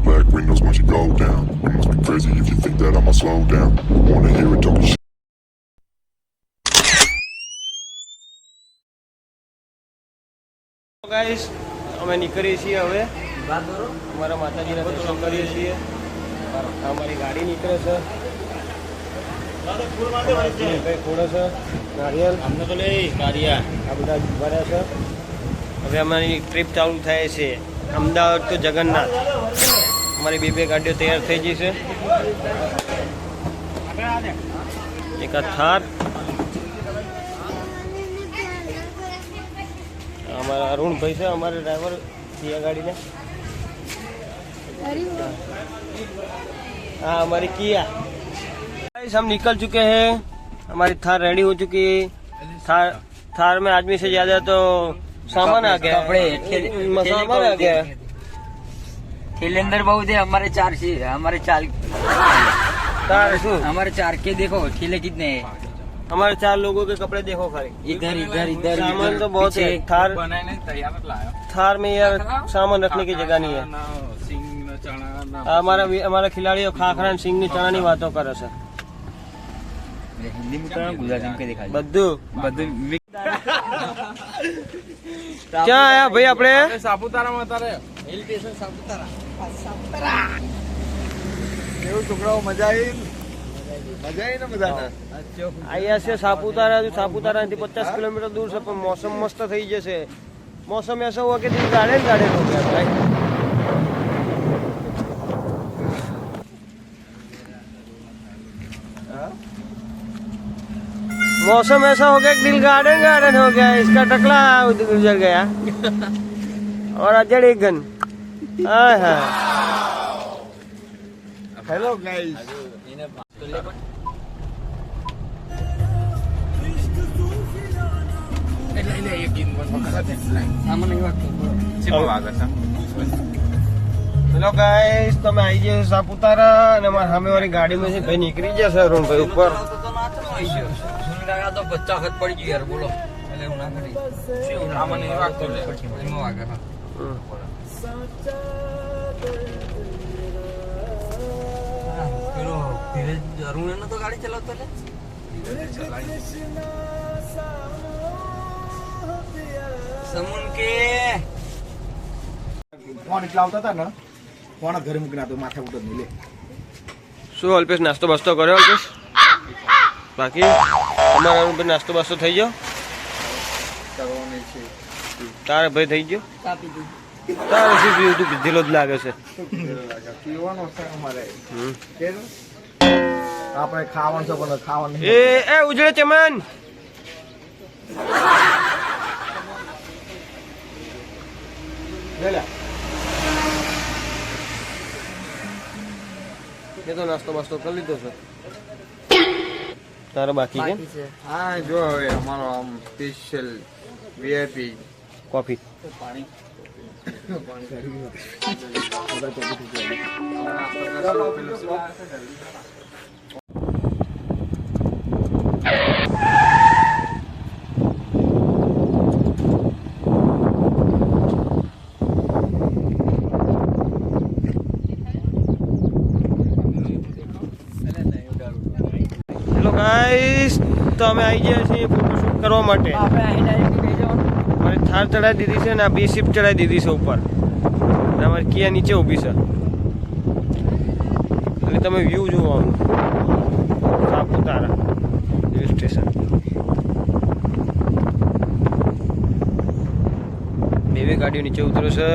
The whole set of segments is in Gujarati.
black windows once you go down. You must be crazy if you think that I'ma slow down. I wanna hear it talking shit. Guys અમે નીકળીએ છીએ હવે અમારા માતાજીના દર્શન કરીએ છીએ અમારી ગાડી નીકળે છે કઈ ખોડે છે નારિયેલ અમને તો લે કારિયા આ બધા ભર્યા છે હવે અમારી ટ્રીપ ચાલુ થાય છે અમદાવાદ તો જગન્નાથ અમારી બે ગાડીઓ તૈયાર થઈ ગઈ છે એક આ થાર हमारा अरुण भाई से हमारे ड्राइवर किया गाड़ी ने हाँ हमारी किया हम निकल चुके हैं हमारी थार रेडी हो चुकी है थार में आदमी से ज्यादा तो सामान आ गया सामान आ गया ठेले अंदर बहुत है हमारे चार चार के देखो ठेले कितने हैं हमारे 4 लोगों के कपड़े देखो खाली इधर इधर इधर सामान तो बहुत है थार में यार सामान रखने की जगह नहीं है हमारा खिलाड़ियों खाखरा सिंह ની ચણાની વાતો કરે છે हिंदी में तो गुजराती में दिखाई બધું ક્યાં આયા ભાઈ આપણે સાપુતારામાં તારે हिल स्टेशन सापुतारा કેવું છોકરાઓ મજા આવી ને બધાને અહીંયા છે સાપુતારાથી 50 કિલોમીટર दूर છે પણ મોસમ મસ્ત થઈ જશે मौसम ऐसा हुआ कि दिन गार्डन हो गया भाई मौसम ऐसा हो गया कि दिल गार्डन हो गया इसका टकला गुजर गया और अजड़ एक gun hello guys hello guys तो मैं आई गए सापुतारा અને અમારી સામેવાળી ગાડીમાં છે ભાઈ નીકળી જશે અરુણ ભાઈ ઉપર તો બચ્ચા ખત પડી ગયું યાર બોલો એટલે હું ના કરી શું આમાં નહીં વાગતો લે એમાં વાગે હા પેલો ધીરે જરૂર એને તો ગાડી ચલાવતો લે સમુન કે ફોન એટલા આવતા હતા ને ફોન ઘરે મૂકીને તો માથા ઉતર નહીં લે શું અલ્પેશ નાસ્તો બાસ્તો કર્યો અલ્પેશ બાકી તમારા અરુણભાઈ નાસ્તો બાસ્તો થઈ ગયો કરવાની છે તારે ભાઈ થઈ ગયો કાપી દીધું તારે શું પીવું તું પીધેલો જ લાગે છે પીવાનો છે અમારે આપણે ખાવાનું છે પણ ખાવાનું એ ઉજળે ચમન એ તો નાસ્તો બાસ્તો કરી લીધો છે તારે બાકી છે હા જો હવે અમારો આમ સ્પેશિયલ વીઆઈપી કોફી પાણી હેલો ગાઈસ તો અમે આવી ગયા છીએ ફોટોશૂટ કરવા માટે આપણે અહીં ડાયરેક્ટ કહી જવાનું અમારી થાર ચડાવી દીધી છે ને આ 2 શિફ્ટ ચડાવી દીધી છે ઉપર અને અમારી કિયા નીચે ઊભી છે એટલે તમે વ્યૂ જુઓ સાપુતારા હિલ સ્ટેશન બે ગાડીઓ નીચે ઉતરે છે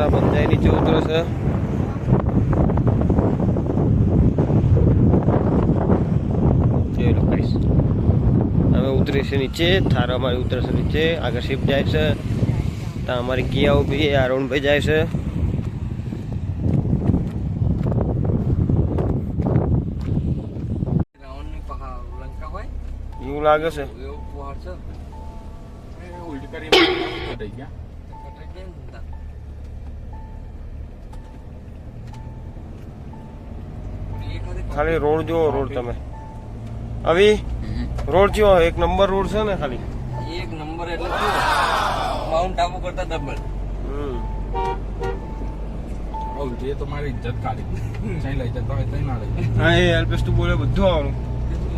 બંધાઈ નીચે ઉતરે છે અમે ઉતરી છે નીચે થાર અમારી ઉતરે છે નીચે આગળ શિફ્ટ જાય છે ત્યાં અમારી કિયા ઉભી અરુણભાઈ જાય છે એવું લાગે છે ખાલી રોડ જુઓ રોડ તમે અવી રોડ જો એક નંબર રોડ છે ને ખાલી એક નંબર એટલે માઉન્ટ આબુ કરતા ડબલ. જે તો મારી ઇજ્જત કાઢી ચાઈ લઈ જતો હોય તઈ ના લઈ હા એ હેલ્પેસ તું બોલે બધું આવવાનું.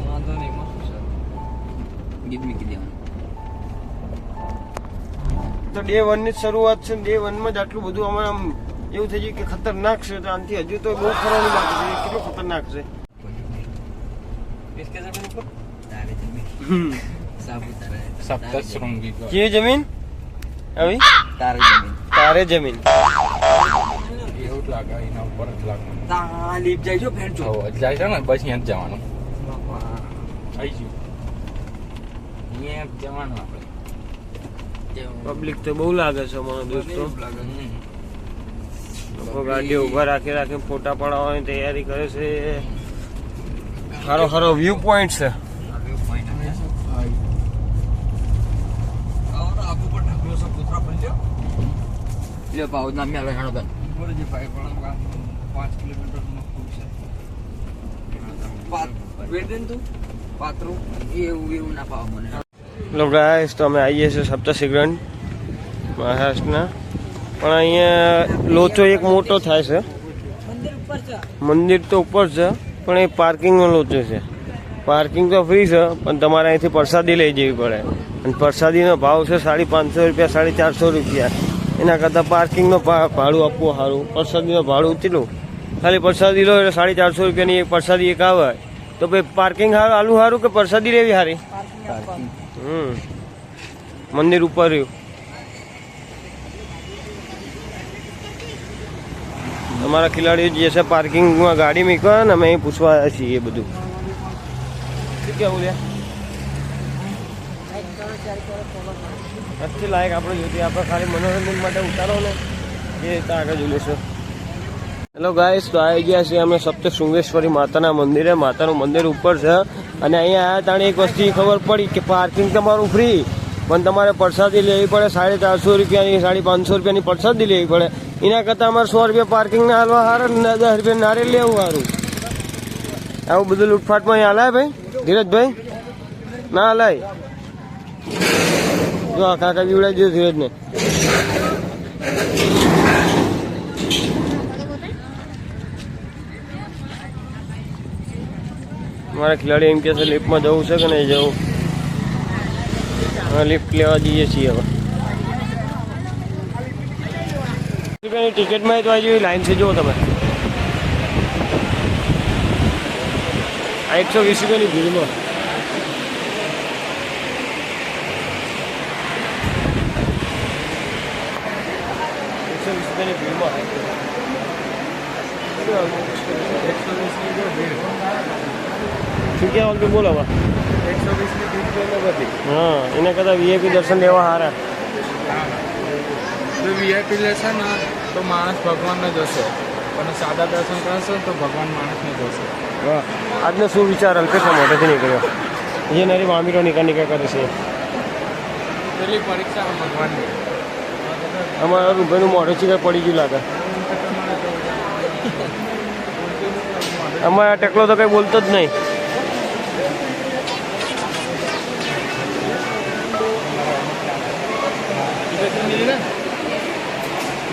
વાંધો નહીં મસ્ત છે. ગીત મૂકી દેવાનું. તો ડે 1 ની જ શરૂઆત છે. ડે 1 માં જ આટલું બધું અમારે આમ એવું થઈ ગયું કે ખતરનાક છે. તો આનાથી હજુ તો બહુ ફરવાનું બાકી છે. કેટલું ખતરનાક છે. किसके जमीन पर? तारे जमीन. साबुतारा. સપ્તશૃંગી જે જમીન આવી तारे जमीन. તારે જમીન એવું જ લાગે એના ઉપર જ લાગે તા લીપ જાય છો ફેન છો. હવે જાય છે ને બસ અહીંયા જ જવાનું આવી ગયું અહીંયા જ જવાનું આપણે પબ્લિક તો બહુ લાગે છે અમારા દોસ્તો. હમ. લોકો ગાડીઓ ઉભા રાખી રાખીને ફોટા પડાવવાની તૈયારી કરે છે. સારો સારો વ્યૂ પોઈન્ટ છે. આબુ પર ઢાકલો સો પુત્રા બન્યો. લે પાઉ નામ મે આવે હાણો બન. બોલે જે ભાઈ પણ 5 કિલોમીટર નો ખૂબ છે. પાત વેડન તું પાત્રો એવું ના પાવ મને. હેલો ગાઈસ, તો અમે આવીએ છીએ સપ્તશૃંગી મહારાષ્ટ્રના. પણ અહીંયા લોચો એક મોટો થાય છે. મંદિર તો ઉપર છે પણ એ પાર્કિંગનો લોચો છે. પાર્કિંગ તો ફ્રી છે પણ તમારે અહીંથી પ્રસાદી લઈ જવી પડે. અને પ્રસાદીનો ભાવ છે 550 રૂપિયા 450 રૂપિયા. એના કરતાં પાર્કિંગનો ભાડું આપવું સારું. પ્રસાદીનું ભાડું કેટલું? ખાલી પ્રસાદી લો એટલે 450 રૂપિયાની એક પ્રસાદી એક આવે. તો ભાઈ પાર્કિંગ આલું સારું કે પ્રસાદી લેવી સારી? મંદિર ઉપર રહ્યું. અમારા ખેલાડીઓ જે છે પાર્કિંગમાં ગાડી મૂકવા ને અમે અહીં પૂછવા આવ્યા છીએ એ બધું. શું કેવું લે નથી લાયક આપણે જોઈતી. આપણે ખાલી મનોરંજન માટે ઉતારો ને એ રીતે આગળ જોઈ લઈશું. હેલો ગાઈસ, તો આવી ગયા છીએ અમે સપ્તશૃંગેશ્વરી માતાના મંદિરે. માતાનું મંદિર ઉપર છે અને અહીંયા આવ્યા તાણે એક વસ્તુ ખબર પડી કે પાર્કિંગ તમારું ફ્રી પણ તમારે પ્રસાદી લેવી પડે. 450 રૂપિયાની 550 રૂપિયાની પ્રસાદી લેવી પડે. એના કરતાં અમારે 100 રૂપિયા પાર્કિંગના હાલવા સારું ને 10 રૂપિયા નારિયેલ લેવું સારું. આવું બધું લૂંટફાટમાં અહીંયા હલાય ભાઈ ધીરજભાઈ? ના હલાય. જો આ કાકા બીવડાવી દીધું ધીરજને. મારા ખેલાડી એમ કે છે લિફ્ટમાં જવું છે કે નહીં જવું. હા, લિફ્ટ લેવા જઈએ છીએ હવે. રૂપિયાની ટિકિટમાં તો આવી લાઈન છે. જુઓ તમે આ 120 રૂપિયાની ભીડમાં. શું કહેવાનું કે બોલો હવે? 120 હા, એના કરતાં વીઆઈપી દર્શન લેવા સારા. જો વીઆઈપી લેશે ને તો માણસ ભગવાનને જશે અને સાદા દર્શન કરશે તો ભગવાન માણસને જશે. વાહ, આજનો શું વિચાર અલ્પેશા મોઢેથી નીકળ્યો? જે નારી મામીરો નિકાલ કરે છે. પેલી પરીક્ષા ભગવાનની અમારા રૂભાઈનું મોઢે ચીકર પડી ગયું લાગે. અમારા ટેકલો તો કંઈ બોલતો જ નહીં.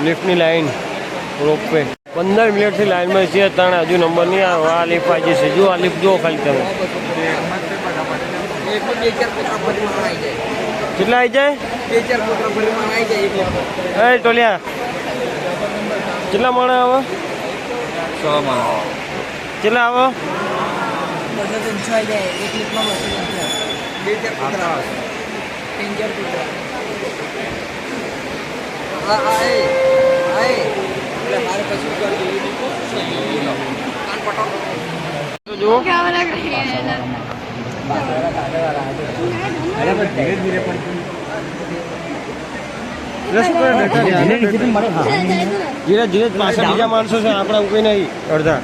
લિફ્ટની લાઈન રોપવે 15 મિનિટથી લાઈનમાં છે. ત્રણ હજુ નંબર નહીં આવે. આ લિફ્ટ આવી જશે. જો આ લિફ્ટ જુઓ ખાલી તમે. કેટલા આવી જાય? 2-4 પુત્ર પરિમાણ આવી જાય. એ ટોલિયા કેટલા માણસ આવે? 100 માણસ. કેટલા આવે? 206 જાય. એક લિફ્ટમાં 204 પુત્ર આવે. 3-4 પુત્ર. એટલે મારે પછી જુઓ ધીરે ધીરે પાછળ બીજા માણસો છે. આપણે કોઈ નહીં અડધા.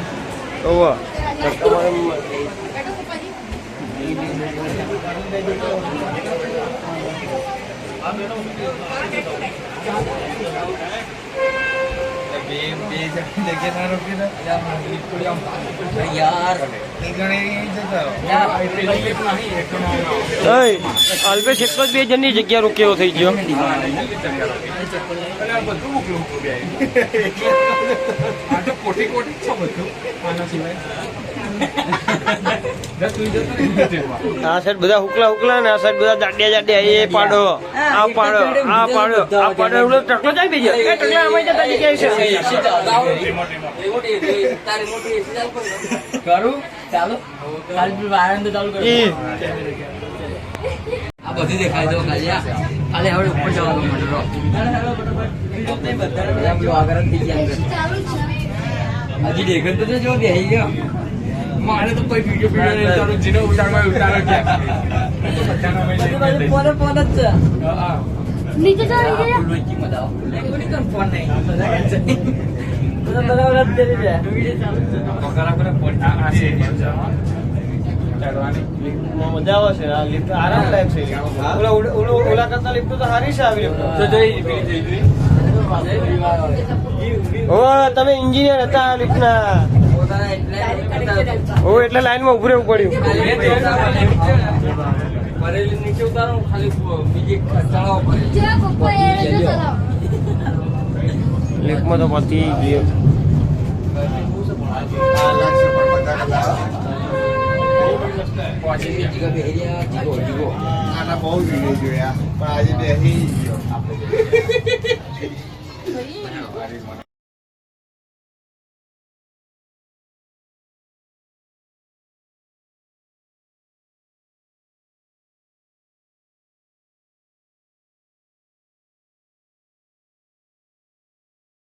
યાર અલ્પેશ એક જ 2 જણની જગ્યા રોકેલો થઈ ગયો. આ સાઈડ બધા હુકલા ને આ સાઈડ બધા જાડિયા એ પાડો આ પાડો એવડો ટકલો જાય બીજો એ ટકલા અમારી જતા જગ્યાએ છે. કરું ચાલો આનંદ ચાલુ કરું. આ બધી દેખાય તો ખાલી ખાલી હવે ઉપર જવાનું મળ્યો આગળ થઈ ગયા હજી દેખન તો જો બેસી ગયો મારે તો કોઈ વિડીયો ઉતારો જીનો ઉતારો ગયા ફોન જ છે નીચે ચાલી ગયા લોચી મજા કોઈ કન ફોન નહીં બરાબર જ દેરી છે વિડીયો ચાલુ છે ફોન આ છે મજા આવે છે આ લિફ્ટ આરામદાયક છે. ઓલા કરતા લિફ્ટ તો સારી છે આવી લિફ્ટ. તમે એન્જિનિયર હતા આ લિફ્ટ ના એટલે લાઈનમાં ઉભું રહેવું પડ્યું. નીચે ઉતારો ખાલી બીજી ચડાવવા પડે લિફ્ટમાં તો પતી ગયો. આના બહુ વિડીયો જોયા પણ આજે બેસી ગયો.